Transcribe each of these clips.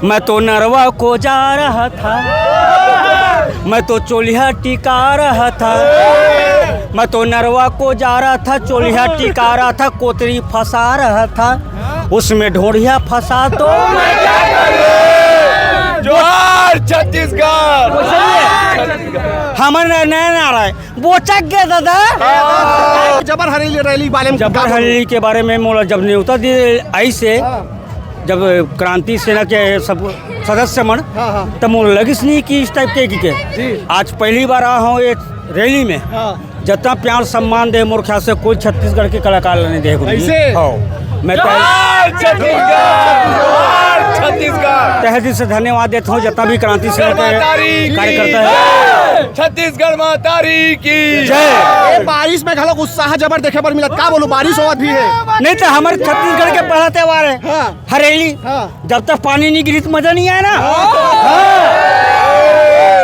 मैं तो नरवा को जा रहा था, मैं तो चोलिया टिका रहा था, मैं तो नरवा को जा रहा था, चोलिया टिका रहा था, कोतरी फंसा रहा था, उसमें ढोढ़िया फंसा तो मैं क्या करूं? जोहार छत्तीसगढ़। हमारे नया नारा है बोचक गया दादा। जबर हरेली रैली बारे में जबर हरेली के बारे में मोला जब न्योता दिए आई से जब क्रांति सेना के सब सदस्य मन तब मोला लगिस नहीं कि इस टाइप के आज पहली बार आया हूँ ये रैली में। जितना प्यार सम्मान दे मोर ख्याल से कोई छत्तीसगढ़ के कलाकार नहीं दे मैं तहे दिल से धन्यवाद देता हूँ जितना भी क्रांति सेना के कार्यकर्ता है। छत्तीसगढ़ मातारी की जय। बारिश में घलोक उत्साह जबर देखे पर मिलत का बोलूं बारिश होवत भी है नहीं तो हमारे छत्तीसगढ़ के पहला त्योहार है हरेली। जब तक पानी नहीं गिरी तो मजा नहीं आया ना।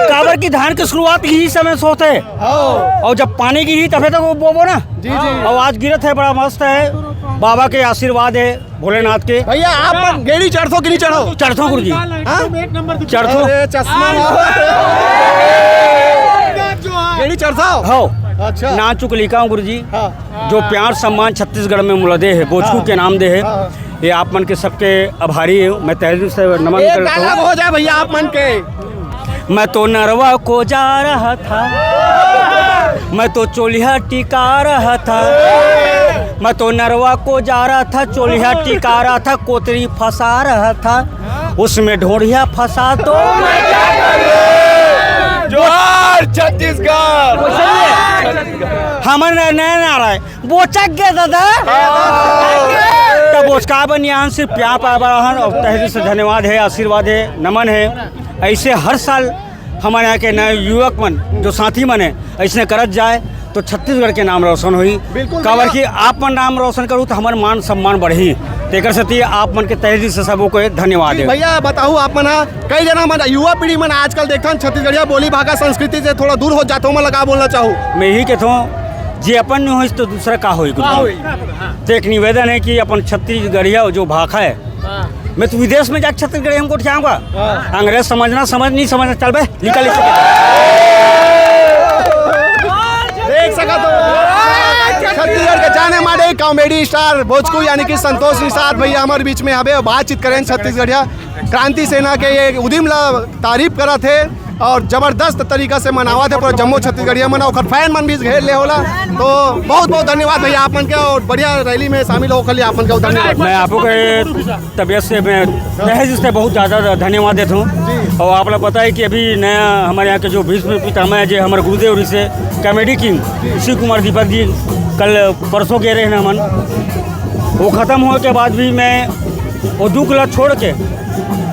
काबर की धान की शुरुआत ही समय से होते है और जब पानी गिरी तभी तक वो बोबो ना। और आज गिरत है बड़ा मस्त है, बाबा के आशीर्वाद है भोलेनाथ के। भैया आप गेड़ी चढ़ो कि नहीं चढ़ो? चढ़ो गुरु जी चढ़ो चश्मा गेड़ी चढ़ो हो अच्छा ना चुकली का गुरु जी। जो प्यार सम्मान छत्तीसगढ़ में मुलदे है बोचकू के नाम दे है ये आप मन के सबके आभारी है। मैं तहे दिल से नमन करता हूँ। हो जाए भैया आप मन के। मैं तो नरवा को जा रहा था, मैं तो चोलिया टिका रहा था, मैं तो नरवा को जा रहा था, चोलिया टिका रहा था, कोतरी फंसा रहा था, उसमें ढोढ़िया फंसा तो मैं क्या करूं? जोहार छत्तीसगढ़। हमारे नया नारा है बोचक गया दादा। तब बोचका बनियान सिर्फ प्यार पाहन और तहे दिल से धन्यवाद है, आशीर्वाद है, नमन है। ऐसे हर साल हमारे यहाँ के नए युवक मन जो साथी मन है ऐसे करत जाए तो छत्तीसगढ़ के नाम रोशन हुई। काबर कि आप मन नाम रोशन करूँ तो हमारे मान सम्मान बढ़ी। तेकर सती आप मन के तहे दिल से सबको को धन्यवाद है। भैया बताऊँ आप मन कई जना मन युवा पीढ़ी मन आजकल देखता छत्तीसगढ़िया बोली भाषा संस्कृति से थोड़ा दूर हो जाता हूँ। मैं लगा बोलना चाहूँ मैं यही कहता हूँ जी अपन नहीं हो तो दूसरा का हो। तो एक निवेदन है कि अपन छत्तीसगढ़िया जो भाषा है मैं तो विदेश में जाकर छत्तीसगढ़ हमको जाऊंगा। अंग्रेज समझना समझ नहीं समझना चल भाई निकल देख सका तो छत्तीसगढ़ के जाने माने कॉमेडी स्टार भोजकू यानी कि संतोष निषाद भैया हमारे बीच में हमें बातचीत करें छत्तीसगढ़िया क्रांति सेना के ये उदिम ला तारीफ करा थे और जबरदस्त तरीका से मनावा थे पूरा जम्मू छत्तीसगढ़िया मना और फैन मन भी घेर ले होला। तो बहुत बहुत धन्यवाद भैया आप मन के और बढ़िया रैली में शामिल हो खाली आप मन का धन्यवाद। मैं आपको के तबियत से मैं तहे से बहुत ज़्यादा धन्यवाद देता हूँ। और आप लोग पता है कि अभी नया हमारे यहाँ के जो भीष्म पितामह है जो हमारे गुरुदेव ऋषि से कॉमेडी किंग शिव कुमार दीपक जी कल परसों गए रहे हमन। वो ख़त्म होने के बाद भी मैं वो दुख ला छोड़ के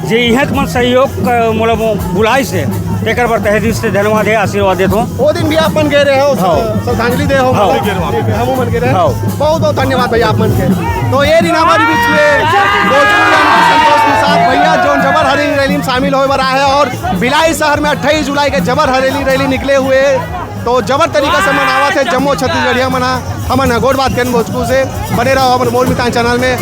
जे यहाँ मन सहयोग मतलब बुलाई से तेकर पर तहे दिल से धन्यवाद है, आशीर्वाद देता हूँ। वो दिन भी आप मन गए रहे हो श्रद्धांजलि दे हो हम मन गए रहे बहुत बहुत धन्यवाद भैया आप मन के। तो ये दिन हमारे बीच में संतोष निषाद भैया जो जबर हरेली रैली में शामिल हो रहा है और भिलाई शहर में 28 जुलाई के जबर हरेली रैली निकले हुए तो जबर तरीका से मनावा थे जम्मू छत्तीसगढ़िया मना। हम गोड़ बात करें भोजपुर से बने रहो हमारे मोल मितान चैनल में।